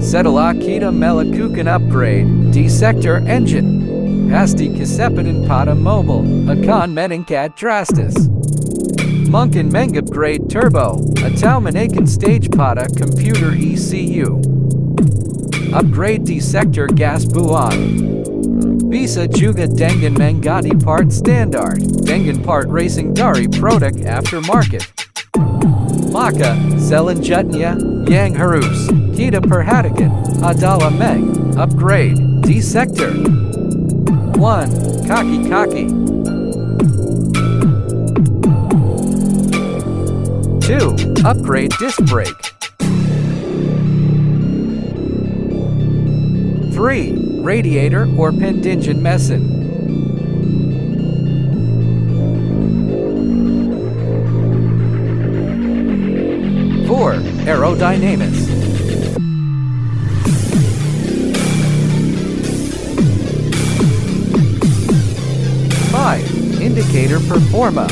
Setelah kita melakukan upgrade di sektor engine, pasti kecepatan pada mobil akan meningkat drastis. Mungkin mengupgrade turbo atau menaikkan stage pada komputer ECU. Upgrade di sektor gas buang. Bisa juga dengan mengganti part standar dengan part racing dari produk aftermarket. Maka, selanjutnya yang harus kita perhatikan adalah upgrade di sektor 1. Kaki-kaki 2. Upgrade disc brake 3. Radiator or pendingin mesin 4. Aerodynamics 5. Indicator performa